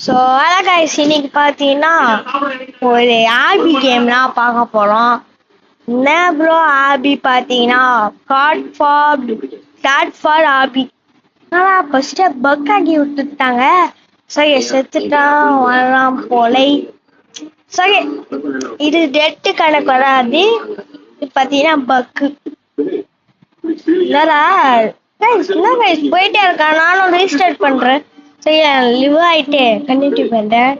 So அதான் guys, இன்னைக்கு பார்த்தீங்கன்னா ஒரு ஆபி கேம்லாம் பார்க்க போகிறோம். என்ன ப்ரோ ஆபி பார்த்தீங்கன்னா காட் ஃபார் ஆபி. ஆனால் ஃபஸ்ட்டு பக் ஆகி விட்டுட்டாங்க. ஸோ செத்துட்டான் வரலாம் போலை. ஸோ இது டெட்டு கணக்கு வராது. இது பார்த்தீங்கன்னா பக்கு என்னடா என்ன guys போயிட்டே இருக்கா. நானும் ரீஸ்டார்ட் பண்றேன். சரி நான் லிவ் ஆயிட்டு கண்டினியூ பண்றேன்.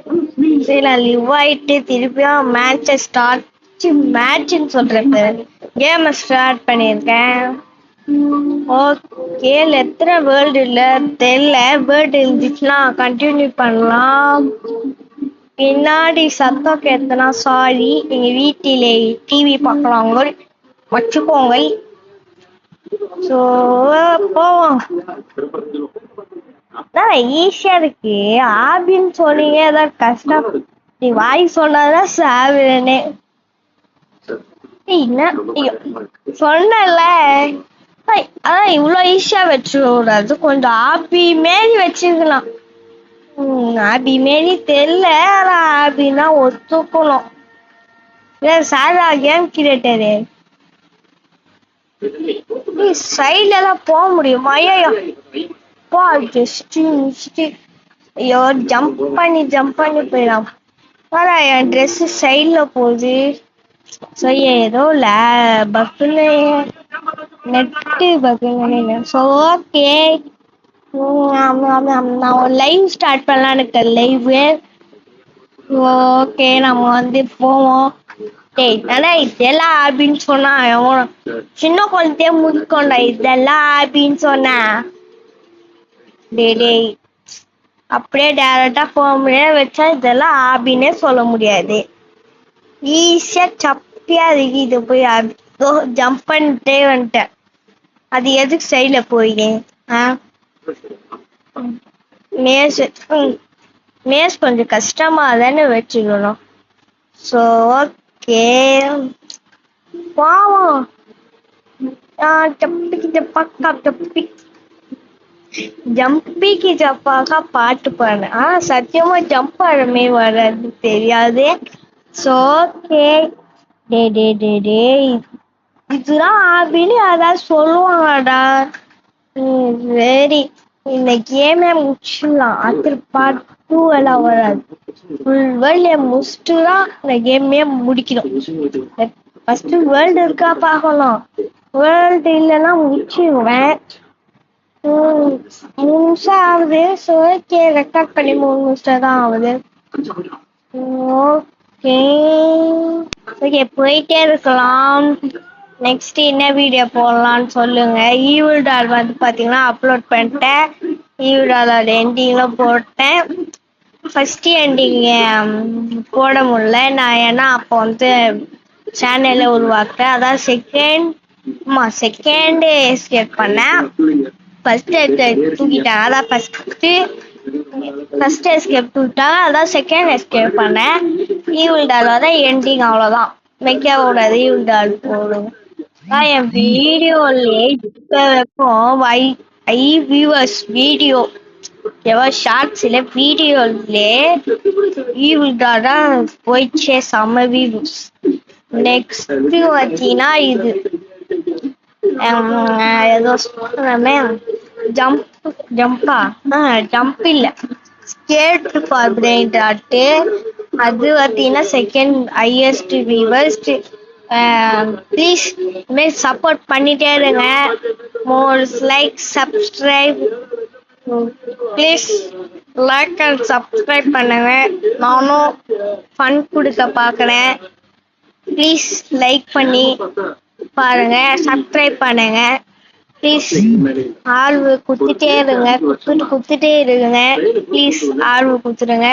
சரி நான் லிவ் ஆயிட்டு திருப்பியும் மேட்ச்னு சொல்றேன். கேமை ஸ்டார்ட் பண்ணியிருக்கேன். ஓகே எத்தனை வேர்ல்டு இல்ல தெரியல. வேர்ல்டு இருந்துச்சுன்னா கண்டினியூ பண்ணலாம். பின்னாடி சத்தம் கேட்டனா சாரி. எங்க வீட்டிலே டிவி பார்க்கலாங்க வச்சுக்கோங்க. ஸோ போவோம். ஈஸியா இருக்கு. ஆபின்னு சொன்னீங்க ஏதாவது கஷ்டம். நீ வாய் சொன்னாதான் சாவிரனே சொன்னல. அதான் இவ்வளவு ஈஸியா வச்சுக்கூடாது. கொஞ்சம் ஆபி மாரி வச்சுக்கலாம். ஆபி மாரி தெரியல. ஆனா ஆபின்னா ஒத்துக்கணும். சாரா கேம் கிரியேட்டரு சைட்ல எல்லாம் போக முடியுமா? ஐயோ ஐயோ ஜம்ப் பண்ணி போயிடலாம். என் ட்ரெஸ் சைட்ல போகுது. ஸோ ஏதோ பக்குன்னு நெட்டு பக்குன்னு. ஸோ ஓகே நான் ஒரு லைவ் ஸ்டார்ட் பண்ணலான்னு இருக்கேன். லைவ் ஓகே நம்ம வந்து போவோம். ஆனா இதெல்லாம் ஆபின்னு சொன்னா சின்ன குழந்தைய முடிக்கொண்டா. இதெல்லாம் ஆபின்னு சொன்ன டேய் அப்படியே டைரக்டா போக முடியாது. வச்சா இதெல்லாம் ஆபின்னே சொல்ல முடியாது. ஈஸியா சப்பியா இருக்கு. இது போய் ஜம்ப் பண்ணிட்டே வந்துட்டேன். அது எதுக்கு சைட்ல போயிங்க? மேஸ் கொஞ்சம் கஷ்டமா தானே வச்சுக்கணும். ஸோ ஓகே பாவம் ஜம்பிக்கு ஜப்பாக்கா பாட்டு பாடு. சத்தியமா ஜம்ப் ஆடமே வராது தெரியாது. ஸோ ஓகே டே இதுதான் ஆபின்னு அதாவது சொல்லுவாங்கடா. சரி இந்த கேமே முடிச்சிடலாம். அது பார்ட் 2 எல்லாம் வராது. ஃபுல் வேர்ல்டு முடிச்சுட்டு தான் இந்த கேமே முடிக்கணும். ஃபர்ஸ்ட் வேர்ல்டு இருக்கா பார்க்கணும். வேர்ல்டு இல்லைன்னா முடிச்சிடுவேன். 3 நிமிஷம் ஆகுது. ஸோ ஓகே ரெக்கார்ட் பண்ணி 3 நிமிஷம் தான் ஆகுது. ஓகே போயிட்டே இருக்கலாம். நெக்ஸ்ட் என்ன வீடியோ போடலான்னு சொல்லுங்க. ஈவில் டால் வந்து பார்த்தீங்கன்னா அப்லோட் பண்ணிட்டேன். ஈவில் டாலோட எண்டிங்லாம் போட்டேன். ஃபர்ஸ்ட் எண்டிங் போட முடியல நான். ஏன்னா அப்போ வந்து சேனலை உருவாக்குறேன். அதான் செகண்ட் எஸ்கேப் பண்ணேன். ஃபர்ஸ்ட் தூக்கிட்டாங்க. அதான் ஃபர்ஸ்ட் எஸ்கேப் தூக்கிட்டாங்க. அதான் செகண்ட் எஸ்கேப் பண்ணேன். ஈவில் டாலோட எண்டிங் அவ்வளோதான். வைக்க கூடாது. ஈவில் டால் போடுங்க. என் வீடியோலே வியூவர்ஸ் வீடியோ ஷார்ட்ஸ்ல வீடியோலே ஈவில் டால் தான் போயிடுச்சே செம்ம வியூஸ். நெக்ஸ்ட் பார்த்தீங்கன்னா இது ஏதோ சொல்றமே ஜம்ப் இல்ல ஸ்கேட் ஃபார் பிரெயின் டாட். அது பார்த்தீங்கன்னா செகண்ட் ஹையஸ்ட் வியூவர்ஸ். ப்ளீஸ் இதுமாரி சப்போர்ட் பண்ணிட்டே இருங்க. More like subscribe please. Like and subscribe பண்ணுங்க. நானும் ஃபன் கொடுக்க பார்க்குறேன். ப்ளீஸ் லைக் பண்ணி பாருங்க. சப்ஸ்கிரைப் பண்ணுங்க ப்ளீஸ். ஆர்வு குத்துட்டே இருங்க ப்ளீஸ். ஆர்வு குத்துடுங்க.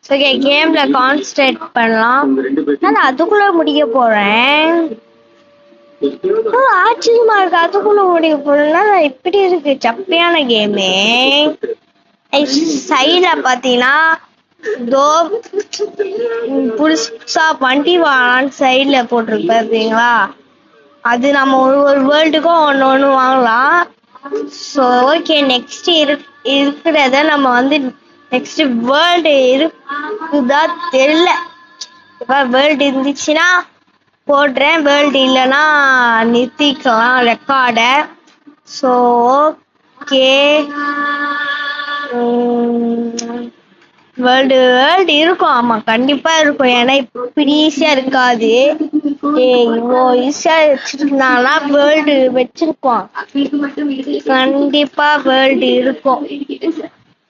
ஓகே கேம்ல கான்சன்ட்ரேட் பண்ணலாம். நான் அதுக்குள்ள முடிக்க போறேன். ஆச்சரியமா இருக்கு. அதுக்குள்ள முடிக்க போறேன்னா இப்படி இருக்கு சப்பையான கேமே. சைட்ல பாத்தீங்கன்னா புதுசா வண்டி வாங்கலான்னு சைட்ல போட்டிருக்கு பார்த்தீங்களா? அது நம்ம ஒரு வேர்ல்டுக்கும் ஒன்று வாங்கலாம். ஸோ ஓகே நெக்ஸ்ட் இருக்கிறத நம்ம வந்து நெக்ஸ்ட் வேர்ல்டு இருக்குதா தெரியல. இப்ப வேர்ல்டு இருந்துச்சுன்னா போடுறேன், வேர்ல்டு இல்லைன்னா நிறுத்திக்கலாம் ரெக்கார்டை. ஸோ ஓகே, வேர்ல்டு இருக்கும். ஆமா கண்டிப்பா இருக்கும், ஏன்னா இப்படி ஈஸியா இருக்காது. இவ்வளோ ஈஸியா வச்சிருந்தாங்கன்னா வேர்ல்டு வச்சிருக்கோம். கண்டிப்பா வேர்ல்டு இருக்கும்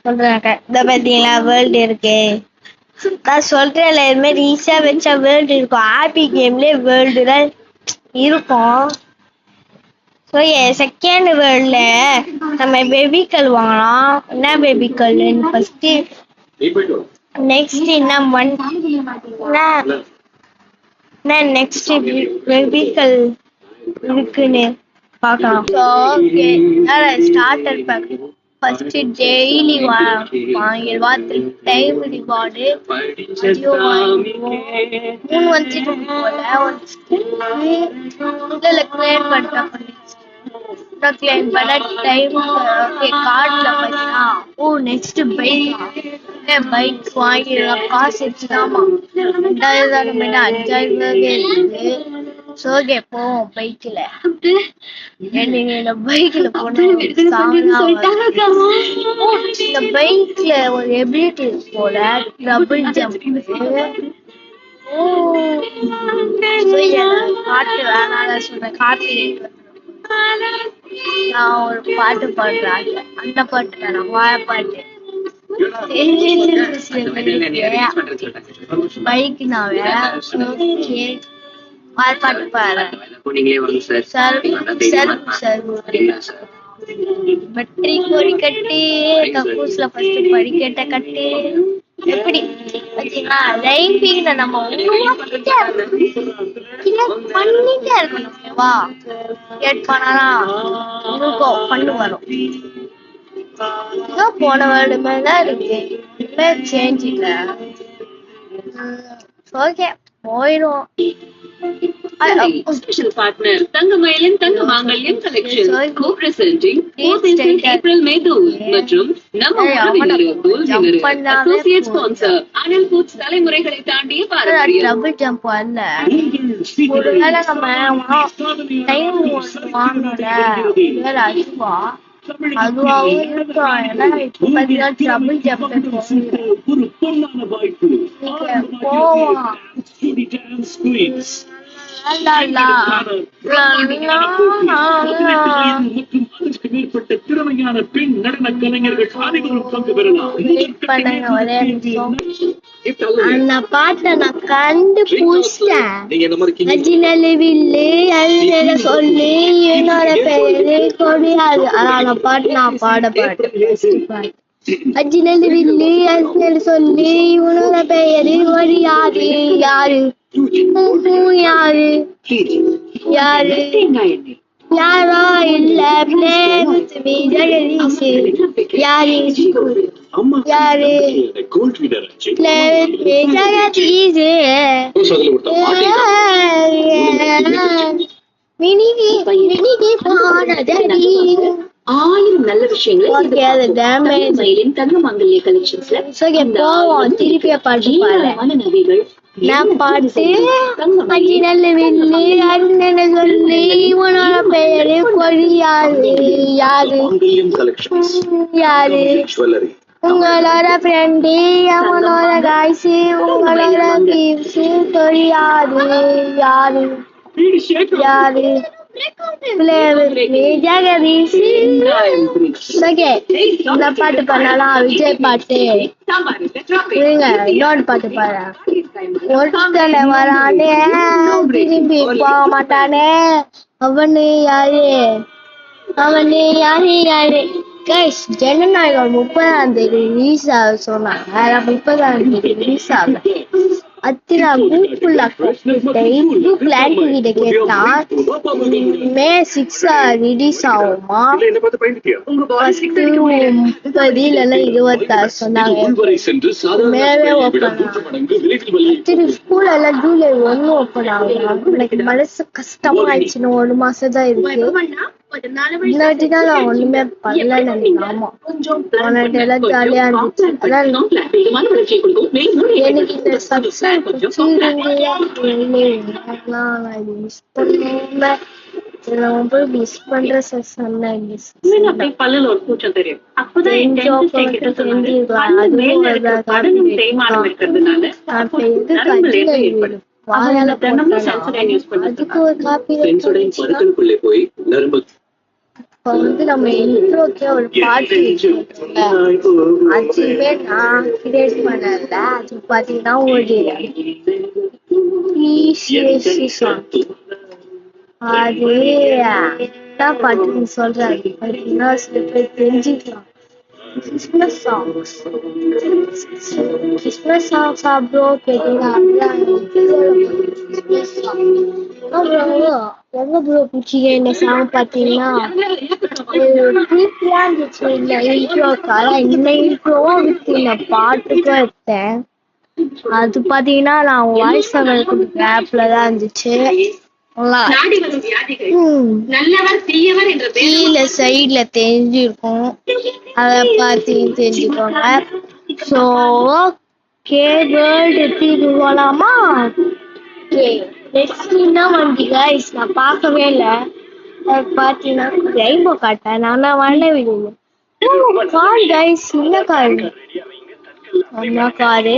சொல்றாங்க. இத பாத்தீங்களா வேர்ல்டு இருக்கு. நான் சொல்றேன்ல, இது மாதிரி ஈஸியா வச்சா வேர்ல்டு இருக்கும். ஹாப்பி கேம்லயே வேர்ல்டு தான் இருக்கும். ஸோ செகண்ட் வேர்ல்ட்ல நம்ம பேபிக்கல் வாங்கலாம். என்ன பேபிக்கல் ஃபர்ஸ்ட், நெக்ஸ்ட் என்ன நெக்ஸ்ட் பேபிக்கல் இருக்குன்னு பார்க்கலாம். Okay, starter pack first daily வாங்கிடுவா. டைம் ரிவார்டு 3 வந்துட்டு போல இதுல கிளைம் பண்ணிட்டேன். கிளைம் பண்ண டைம் கார்ட்ல பார்த்தீங்கன்னா நெக்ஸ்ட் பைக் வாங்கிடலாம். காசு எடுத்துதாமா 5000 இருக்கு. சோகே போவோம் பைக்ல. பைக்ல போன இந்த பைக்ல ஒரு எபிலிட்டி போல டபுள் ஜம்ப். காட்டு வேணாம் சொல்றேன். காட்டு நான் ஒரு பாட்டு பாடுறேன், அந்த பாட்டு வேணாம், வாழ பாட்டு. பைக் நான் வாழ பாட்டு பாடுறேன். பற்றி கொடி கட்டி கக்கூஸ்ல ஃபர்ஸ்ட் படிக்கட்ட கட்டி. எப்படி லைஃபிங்ல நம்ம பண்ணிட்டே இருக்கணும். வா கேட் பண்ணலாம் இருக்கும், பண்ணு வரும். போன வேர்ல்டு மேலதான் இருக்கு, சேஞ்ச் இல்ல. ஓகே போயிடும். Special partner தங்கமயிலின் தங்க மாங்கல்யம் collection co-presenting 4th April May 2 மற்றும் நம்ம associate sponsor Anil Foods தலைமுறைகளை தாண்டிய பாரம்பரியம். டபுள் ஜம்ப் அல்ல, ஒருவேளை நம்ம டைம் வாங்கல அதுவா அதுவாகவும் இருக்கும். ஏன்னா இப்போ பார்த்தீங்கன்னா டபுள் ஜம்ப் போவோம். திறமையான பெண் நடன கலைஞர்கள் அனைவரும் பங்கு பெறலாம். அந்த பாட்டை நான் கண்டுபிடிச்சேன். சொல்லி என்னோட பேரு கொடியாது. அந்த பாட்டு நான் பாட்டேன். அஜினல் வில்லி அஜினல் சொல்லி உன்னோட பெயரு வழியாது. யாரு யாரு யாரு யாரோ இல்ல ஜெகதீஷ். யாரு யாரு ஜெகதீஷ். மினிகி போனதடி 1000 நல்ல விஷயங்கள் தங்க மங்கல்ய கலெக்ஷன்ஸ்ல போவோம். திருப்பிய பாட்டு நகைகள் நான் பாட்டு அஜினல் வில்லி அண்ணன் சொல்லி உன்னோட பெயரு கொடியாது. யாரு யாரு உங்களோட ஃப்ரெண்டு அவனோட காய்ச்சி உங்களோட பீப்ஸ் கொடியாது. யாரு யாரு ஜெகதீஷ். இந்த பாட்டு பண்ணலாம், விஜய் பாட்டு. இன்னொரு பாட்டு பாரு. ஒருத்தனை வரானே திரும்பி போக மாட்டானே, அவனு யாரு அவனு யாரு யாரு. கைஸ் ஜனநாயகம் 30ஆம் தேதி ரிலீஸ் ஆக சொன்னாங்க. 30ஆம் தேதி ரிலீஸ் ஆகல. அத்திரா கூகுள் கூகுள் ஆக்டிவிட்டி கேட்டா மே 6 ரிலீஸ் ஆகுமா? ஃபர்ஸ்ட் 30 இல்லைன்னா 26 சொன்னாங்க. மேலே ஓப்பன் ஆகும். ஸ்கூல் எல்லாம் ஜூலை 1 ஓப்பன் ஆகும். எனக்கு மனசு கஷ்டமா ஆயிடுச்சுன்னு 1 மாசம் தான் இருக்கு. இல்லாட்டிதான் நான் ஒண்ணுமே பண்ணல நினைக்காம எல்லாம் ஜாலியா இருந்துச்சு. எனக்கு இந்த சப்ஸ்கிரைப் மிஸ் பண்ற செஷன் அதுக்கு ஒரு காப்பி இப்ப நம்ம இன்ட்ரோக்கே ஒரு பாட்டு அதுவே நான் கிரியேட் பண்ணல. அது பாத்தீங்கன்னா ஒரு அது என்ன பாட்டுன்னு சொல்றாரு பாத்தீங்கன்னா சில பேர் தெரிஞ்சுக்கலாம். கிறிஸ்மஸ் சாங்ஸ் ப்ரோ கேட்டீங்கன்னா எங்க ப்ரோ பிடிச்சிங்க இந்த சாங் பாத்தீங்கன்னா இருந்துச்சு. இந்த இன்ட்ரோக்காக இந்த இன்ட்ரோவா வித்து இந்த பாட்டுக்கும் எடுத்தேன். அது பாத்தீங்கன்னா நான் வாய்ஸ் ஓவர் ஆப்ல தான் இருந்துச்சு. கீழே சைட்ல தெரிஞ்சிருக்கும், அத பார்த்து தெரிஞ்சுக்கோங்க. ஸோ ஓகே வேர்ல்டு எடுத்துட்டு போலாமா? ஓகே நெக்ஸ்ட் என்ன வண்டி கைஸ் நான் பார்க்கவே இல்லை. பார்த்தீங்கன்னா ரெயின்போ காட்டேன் நான் வரல விடுங்க. கார் கைஸ் என்ன கார்? அம்மா காரு.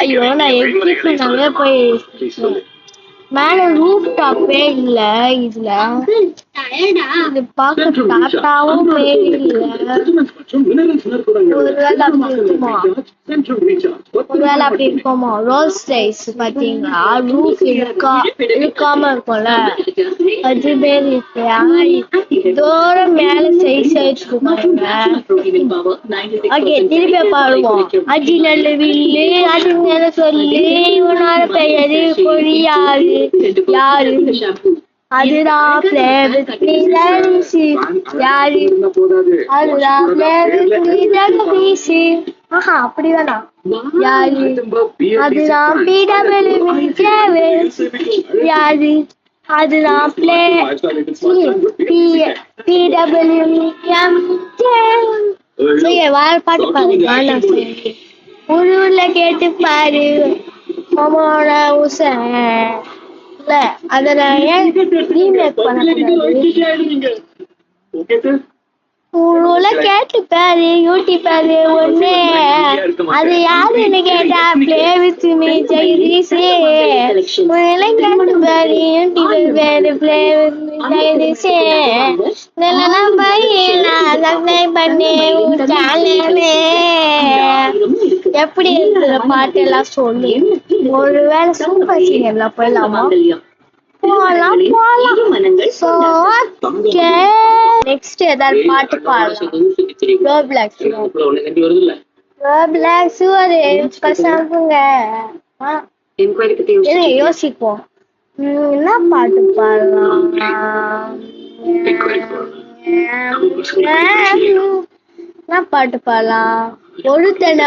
ஐயோ நான் எப்படி நாங்க போய் மேல ரூஃப் டாப்பே இல்ல. இதுல இது பார்க்க டாட்டாவும் ஒருவேளை அப்படி இருக்குமா? ரோல்ஸ் ரைஸ் பாத்தீங்களா ரூஃப் இருக்காம இருக்கும்ல அது பேர் இருக்கு. தூரம் மேல சைஸ் வச்சுக்கோங்க. ஓகே திருப்பி பாடுவோம். அஜி நல்ல வில்லு அது மேல சொல்லு உன்னால பெயரு பொழியாது யாரு அதுதான் யாரு அதுதான் அப்படிதானா யாரு அதுதான் யாரு அதுதான் பாட்டு பாருங்க. ஊருல கேட்டு பாரு மாமோட உச இல்ல அத நான் ஏன் ரீமேக் பண்ண கேட்டு பாரு யூடியூப் பாரு ஒண்ணு அது யாருன்னு கேட்டா பிளே வித் மீ ஜெகதீஷ் கேட்டு பாரு யூடியூப் பேரு பிளே வித் மீ ஜெகதீஷ் இதெல்லாம் போய் நான் சப்ஸ்கிரைப் பண்ணி சேனலே எப்படி இருக்கிற பாட்டு எல்லாம் சொல்லி ஒருவேளை சூப்பர் சிங்கர்ல போயிடலாமா? போலாம். நெக்ஸ்ட் ஏதாவது பாட்டு பாடலாம். ஒரு பசங்க யோசிப்போம் என்ன பாட்டு பாடலாம். என்ன பாட்டு பாடலாம்? ஒருத்தனை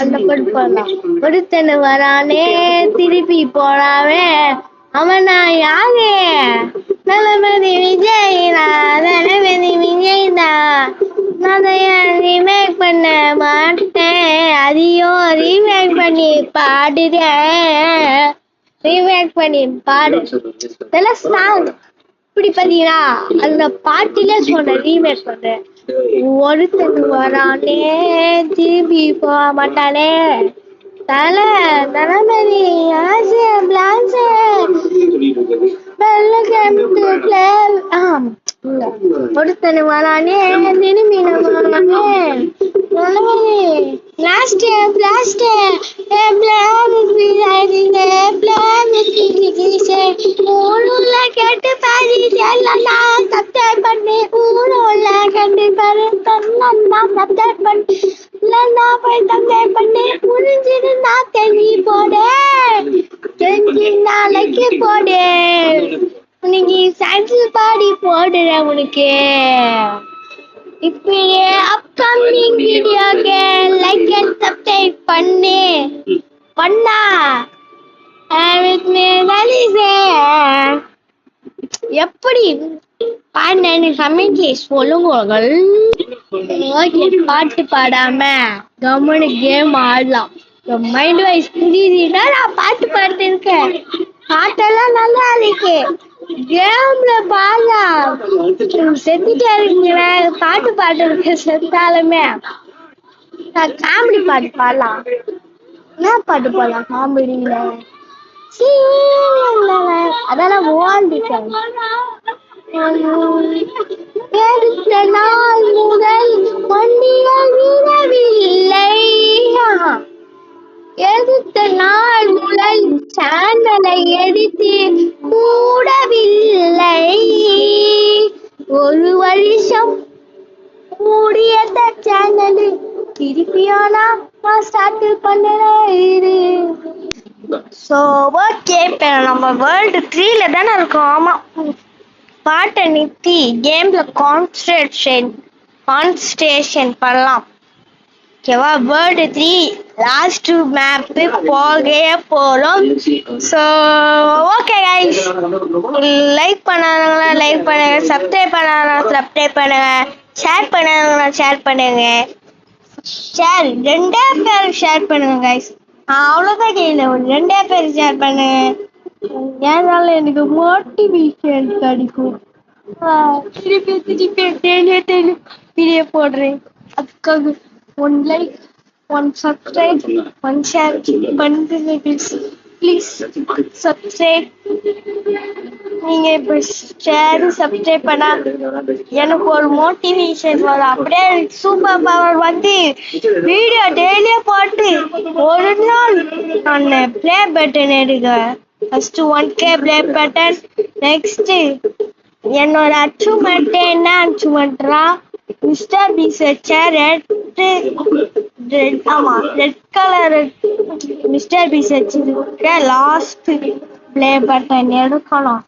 அந்த பாட்டு பாடலாம். ஒருத்தனை வரானே திருப்பி போறாவே அவனா யாரு? தளபதி விஜய் தளபதி விஜய் தான். நான் ரீமேக் பண்ண மாட்டேன், அதையும் ரீமேக் பண்ணி பாடுறேன். ரீமேக் பண்ணி பாடு இதெல்லாம் சாங். இப்படி பாத்தீங்கன்னா அந்த பாட்டில சொன்ன ரீமேக் பண்றேன். ஒருத்தன் வரானே திருப்பி போக மாட்டானே தளபதி ஒருத்தன் வரானே திரும்பி கேட்டு பாரு சப்ஸ்கிரைப் பண்ணி ஊருல கண்டு பாரு சப்ஸ்கிரைப் பண்ணி போய் சப்ஸ்கிரைப் பண்ணி புரிஞ்சு போடு உனக்கு சைக்கிள் பாடி போடுற உனக்கு இப்படியே அப்கமிங் வீடியோக்கு லைக் அண்ட் சப்ஸ்கிரைப் பண்ணா எப்படி பாடுனேன்னு கமெண்ட்ல சொல்லுங்கள். ஓகே, பாட்டு பாடாம கம்முனு கேம் ஆடலாம். மைண்ட் வைஸ் புரியுதுன்னா நான் பாட்டு பாடிட்டு இருக்கேன். பாட்டெல்லாம் நல்லா இருக்கு. கேம்ல பாடா செத்துட்டே இருக்கீங்களே. பாட்டு பாட்டு செத்தாலுமே நான் காமெடி பாட்டு பாடலாம். என்ன பாட்டு பாடலாம் காமெடியில? அதெல்லாம் வாழ்ந்துட்டேன். எடுத்த நாள் முதல் வண்டிகள் விடவில்லை. எடுத்த நாள் முதல் சேனலை எடுத்து மூடவில்லை. ஒரு வருஷம் மூடியத சேனல் திருப்பியானா ஸ்டார்ட் பண்ணது. ஸோ ஓகே, இப்போ நம்ம வேர்ல்டு 3ல தானே இருக்கோம். ஆமாம், பாட்டை நிறுத்தி கேம்ல கான்சன்ட்ரேஷன் பண்ணலாம். ஓகேவா? வேர்ல்டு 3 லாஸ்ட் மேப்பு போக போகிறோம். ஸோ ஓகே கைஸ், லைக் பண்ணாதவங்களா லைக் பண்ணுங்க, சப்ஸ்கிரைப் பண்ணாதவங்களா சப்ஸ்கிரைப் பண்ணுங்க, ஷேர் பண்ணாதவங்களா ஷேர் பண்ணுங்க. ஷேர் 2 பேர் ஷேர் பண்ணுங்க கைஸ். அவ்வளோதான் கேட்கல, 2 பேர் ஷேர் பண்ணுங்க. ஏனால எனக்கு மோட்டிவேஷன் கிடைக்கும். திருப்பி வீடியோ போடுறேன். அதுக்காக 1 லைக் 1 சப்ஸ்கிரைப் 1 ஷேர் பண்ணுங்க ப்ளீஸ். சப்ஸ்கிரைப் நீங்க இப்போ ஷேர் சப்ஸ்கிரைப் பண்ணா எனக்கு ஒரு மோட்டிவேஷன் வரும். அப்படியே சூப்பர் பவர் வந்து வீடியோ டெய்லியே போட்டு ஒரு நாள் நான் ப்ளே பட்டன் எடுக்கிறேன். First 1K play button. Next என்னோட அச்சீவ்மெண்ட் என்ன அச்சீவ்மெண்ட்ரா, மிஸ்டர் பீஸ் வச்ச ரெட் கலர் மிஸ்டர் பீஸ் வச்சிருக்க லாஸ்ட் ப்ளே பட்டன் எடுக்கணும்.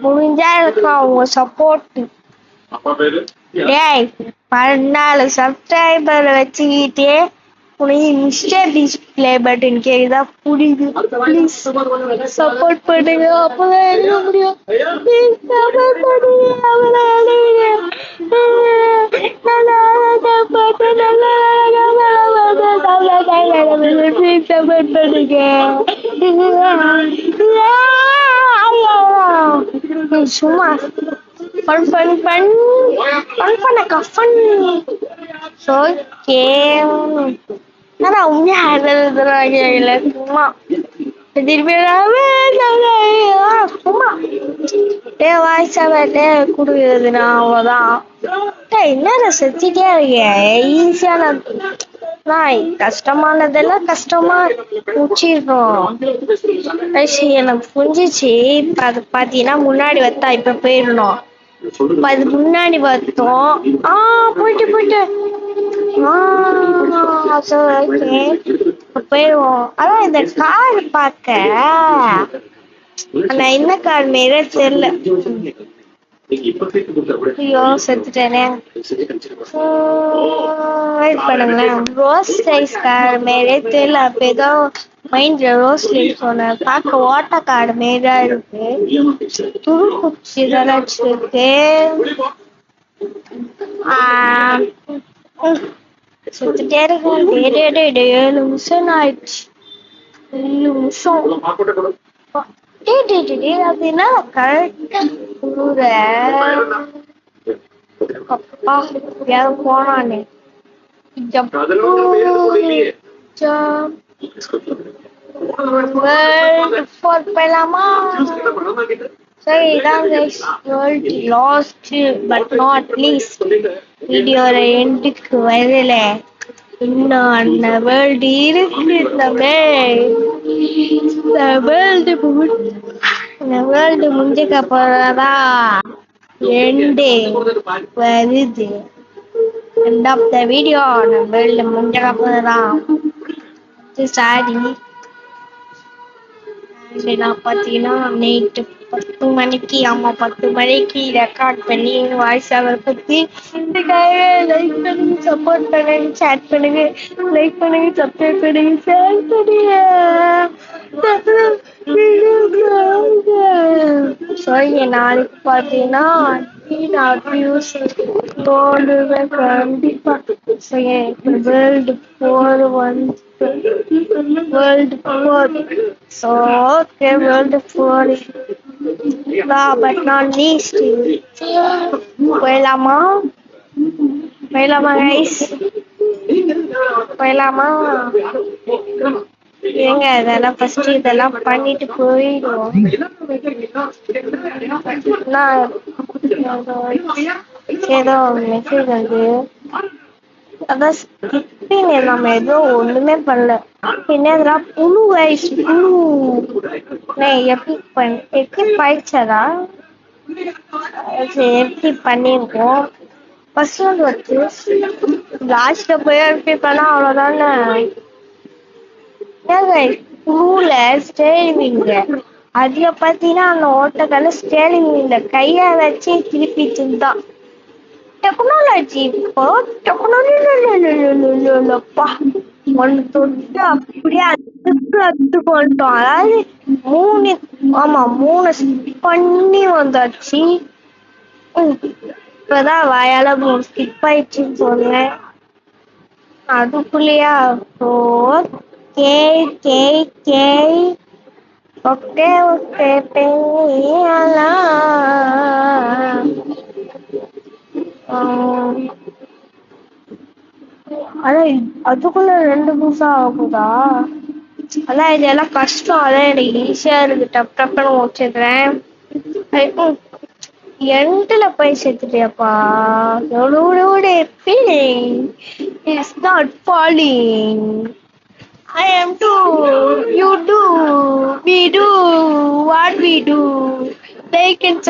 முடிஞ்சா இருக்கும் அவங்க சப்போர்ட். டேய் 14 சப்ஸ்கிரைபர் வச்சுக்கிட்டே உனக்கு மிஸ்டர் பீஸ் ப்ளே பட்டன் கேக்குதா? புரியுது. ப்ளீஸ் சப்போர்ட் பண்ணுங்க, அப்பதான் எழுத முடியும். ப்ளீஸ் சப்போர்ட் பண்ணுங்க, அப்பதான் சப்போர்ட் பண்ணுங்க. சும்மா சும்மா குடுக்குறதுனா அவ்வளவுதான். என்ன செஞ்சிட்டே இருக்கேன். ஈஸியான கஷ்டமானதெல்லாம் கஷ்டமா முடிச்சிருக்கோம். எனக்கு புரிஞ்சிச்சு. இப்ப அது பாத்தீங்கன்னா முன்னாடி வத்தா இப்ப போயிடணும். அது முன்னாடி வத்தோம். போயிட்டு போயிடுவோம். அதான் இந்த கார் பார்க்க ஆனா என்ன கார் மாரியே தெரியல. ஐயோ செத்துட்டேனே. வெயிட் பண்ணுங்களேன். ரோஸ் ரைஸ் கார் மாரியே தெரியல. அப்ப ஏதோ மைண்ட்ல ரோஸ் ரைஸ் சொன்னேன். பார்க்க ஓட்ட கார்டு மாரியா இருக்கு. துருக்குச்சி ஏதாச்சும் இருக்கு. சுத்திட்டே இருக்கும். 7 நிமிஷம் ஆயிடுச்சு. 7 நிமிஷம் அப்படின்னா கரெக்டா அப்பா யாரும் போனானே. போயிடலாமா? சரி, இதான் லாஸ்ட் பட் நாட் லீஸ்ட் வீடியோட எண்டுக்கு வரல. இன்னும் அந்த வேர்ல்டு இருக்கு. இந்த வேர்ல்டு முடிஞ்சுக்க போறதா எண்டு வருது. End of the video. அந்த வேர்ல்டு முடிஞ்சுக்க போறதா. சாரி நான் பார்த்தீங்கன்னா நைட்டு 10 மணிக்கு 10 மணிக்கு ரெக்கார்ட் பண்ணி வாய்ஸ் ஓவர் பற்றி லைக் பண்ணுங்க சப்போர்ட் பண்ணுங்க சேட் பண்ணுங்க லைக் பண்ணுங்க சப்ஸ்கிரைப் பண்ணுங்க ஷேர் பண்ணுங்க சரி நாளைக்கு பார்த்தீங்கன்னா வியூஸ் போடுவேன் கண்டிப்பா world war world war so okay world war but நான் லீஸ்ட் போயிடலாமா போயிடலாமா கைஸ் போயிடலாமா ஏங்க இதெல்லாம் ஃபர்ஸ்ட் இதெல்லாம் பண்ணிட்டு போயிடுவோம் ஏதோ மெசேஜ் வந்து அதான் ஸ்கிப்பிங் நம்ம ஏதோ ஒண்ணுமே பண்ணல என்ன புழு கைஸ் புழு எப்படி பாய்ச்சதா எப்படி பண்ணிருக்கோம் ஃபர்ஸ்ட் வந்து வச்சு லாஸ்ட்ல போய் எப்படி பண்ணா அவ்வளவுதானே புழுல ஸ்டேரிங் அதுல பாத்தீங்கன்னா அந்த ஓட்டக்கால ஸ்டேரிங் இல்ல கைய வச்சு திருப்பிச்சுதான் டெக்னாலஜி இப்போ டெக்னாலஜிப்பா ஒன்று தொட்டு அப்படியே அதுக்கு கொண்டோம் அதாவது 3 ஸ்கிப் பண்ணி வந்தாச்சு இப்பதான் வாயால 3 ஸ்கிப் ஆயிடுச்சுன்னு சொன்னேன் அதுக்குள்ளேயா okay K K okay okay அதான் அதுக்குள்ள 2 நிமிஷம் ஆகுதா அதான் இதெல்லாம் கஷ்டம் அதான் எனக்கு ஈஸியா இருக்கு டப்புன்னு முடிச்சிடுறேன் எண்டுல போய் சேர்த்துட்டியாப்பா எவ்வளோட feeling is not falling I am too you do we do what we do like and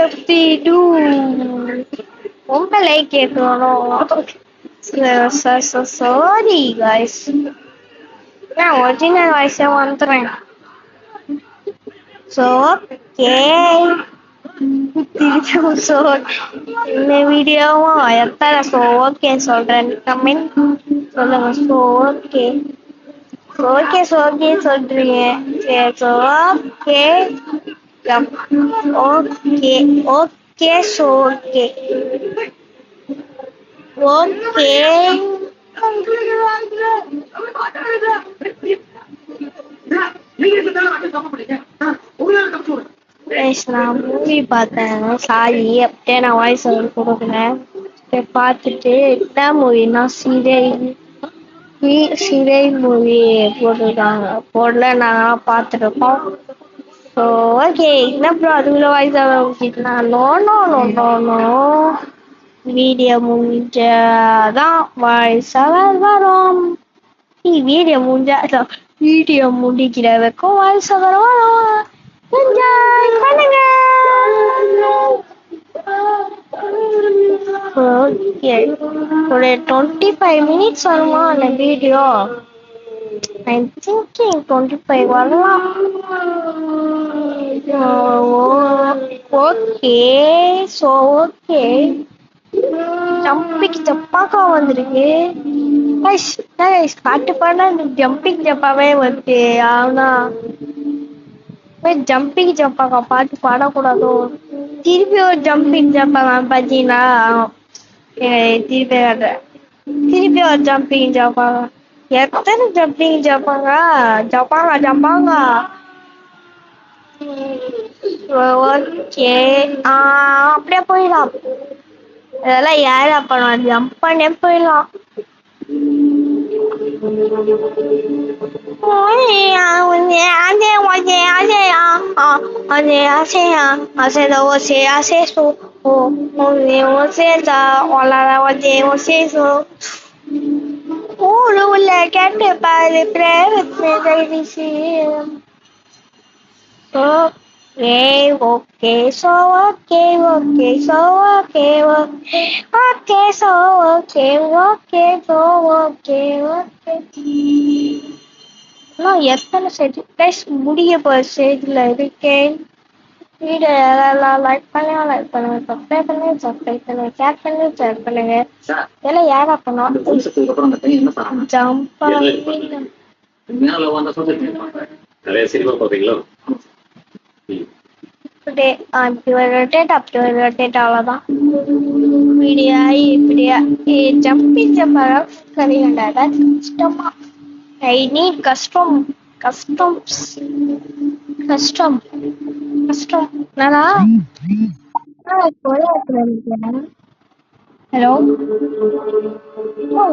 do ரொம்ப லைக் கேட்கணும் சாரி guys நான் ஒரிஜினல் வாய்ஸே வந்துடுறேன் ஸோ ஓகே இந்த வீடியோவும் எத்தனை ஸோ ஓகே சொல்றேன் கமெண்ட் சொல்லுங்க ஸோ ஓகே ஓகே ஓகே சொல்றீங்க சரி so okay okay okay so okay okay நான் மூவி பார்த்தேன் சாரி அப்படியே நான் வாய்ஸ் ஓவர் கொடுக்குறேன் பார்த்துட்டு என்ன மூவினா சிறை மூவி போட்டிருக்காங்க போடல நாங்கள் பார்த்துருக்கோம் ஸோ ஓகே என்ன அப்புறம் அதுக்குள்ள வாய்ஸ் ஓவர் ஊற்றிட்டுனா no no no no no video முடிஞ்சாதான் வாய்ஸ் ஓவர் வரும் வீடியோ முடிக்கிற வரைக்கும் வாய்ஸ் ஓவர் வரும் என்ஜாய் பண்ணுங்க ஓகே ஒரு 25 மினிட்ஸ் வருமா அந்த வீடியோ ஐ திங்கிங் 25 வரலாம் ஓகே ஸோ ஓகே ஜம்பிங் ஜப்பாக்கா வந்திருக்கு பாட்டு பாடினா இந்த ஜம்பிங் ஜப்பாவே வருது ஆனா ஜம்பிங் ஜப்பாக்கா பாட்டு பாடக்கூடாதோ திருப்பி ஒரு ஜம்பிங் ஜப்பாக்கா பார்த்தீங்கன்னா திருப்பி ஒரு ஜம்பிங் ஜப்பாக்கா எத்தனை ஜம்பிங் ஜப்பாங்க ஓகே அப்படியே போயிடலாம் இதெல்லாம் யாரா பண்ணுவாங்க ஜம்ப் பண்ணே போயிடலாம் கேட்டு பாரு okay, so okay, so okay, so okay, so okay. இன்னும் எத்தனை ஸ்டேஜ் ப்ளஸ் முடிய போகிற ஸ்டேஜில் இருக்கேன். வீடியோ யாரெல்லாம் லைக் பண்ணுங்க, சப்ஸ்கிரைப் பண்ணுங்க, ஷேர் பண்ணுங்க. இதெல்லாம் யாரா பண்ணோம்? ஜம்ப் நிறைய சினிமா பாப்பீங்களா? அப்படி ஒரு ரொட்டேட் அப்படி ஒரு ரொட்டேட் அவ்வளோதான். இப்படியா இப்படியா ஜம்பிங் கறி வேண்டாம் கஷ்டமா. ஐ நீட் கஷ்டம் கஷ்டம் கஷ்டம் கஷ்டம். நானா ஒரே இடத்துல நிற்கிறேன். ஹலோ,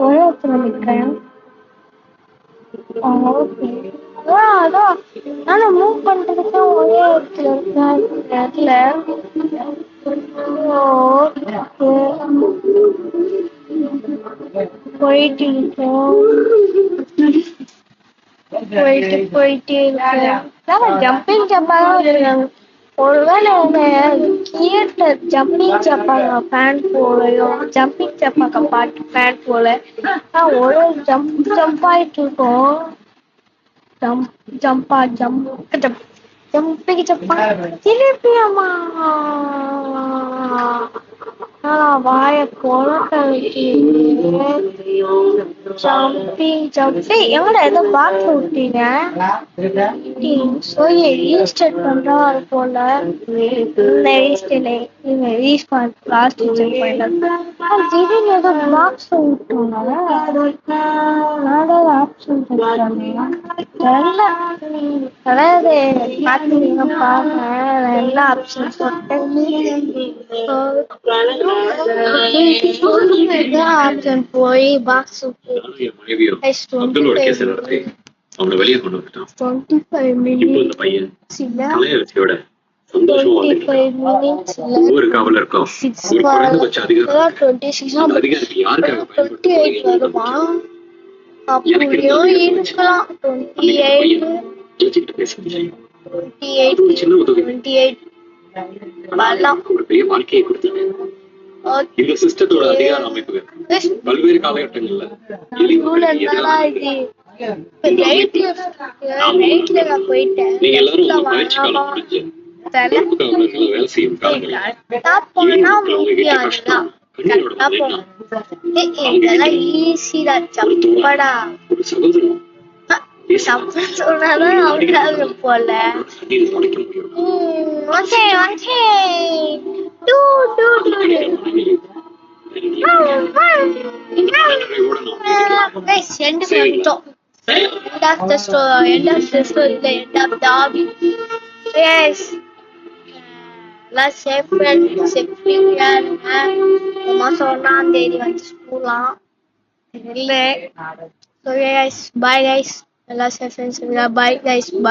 ஒரே இடத்துல நிற்கிறேன். ஓகே, அதான் நானும் மூவ் பண்றதுக்கு ஒரே இடத்துல இருக்கேன். போயிட்டு இருக்கோம், போயிட்டு இருக்கேன். ஜம்பிங் ஜப்பாதான் இருக்காங்க. ஒருவேளை ஜம்பிங் ஜப்பாங்க பேண்ட் போலையும் ஜம்பிங் ஜப்பாக்க பாட்டு பேண்ட் போல ஒரு ஜம்ப் ஆயிட்டு இருக்கோம். ஜம்பிங் ஜப்பா திருப்பியம்மா வாய ஜம்பிங் எங்கட ஏதோ பாக்ஸ் விட்டீங்க. ரீஸ்டார்ட் பண்றா அது போல லாஸ்ட் திடீர்னு ஏதோ பாக்ஸ் விட்டோம்னால ஆப்ஷன் அதாவது பாத்தீங்க பாருங்க, எல்லா ஆப்ஷன் ஆப்ஷன் போய் பாக்ஸ் என் மனைவியும் அப்துல்லோட கேஸ் நடத்தி அவனை வெளியே கொண்டு வந்துட்டான். இப்போ இந்த பையன் தலையரசியோட சந்தோஷமா ஒவ்வொரு காவலருக்கும் ஒரு குறைந்தபட்ச அதிகாரம் அதிகாரத்தை யாருக்காக பயன்படுத்த சின்ன உதவி ஒரு பெரிய வாழ்க்கையை கொடுத்தாங்க. இந்த சிஸ்டத்தோட அதிகார அமைப்புகள் பல்வேறு காலகட்டங்கள்ல நீங்க எல்லாரும் உங்க பயிற்சி காலம் முடிஞ்சு பொறுப்பு காவலர்களை வேலை செய்யும் காலங்களில் கஷ்டம் கண்ணீரோட ஒரு சகோதரம் போல உடைக்க முடியும். End of the story. End of the story. The end of the hobby. Yes. Let's say friends, safely அம்மா சொன்னான் தேதி வந்து ஸ்கூலாம் இல்லை. So guys, bye guys. Let's say friends, bye guys, bye.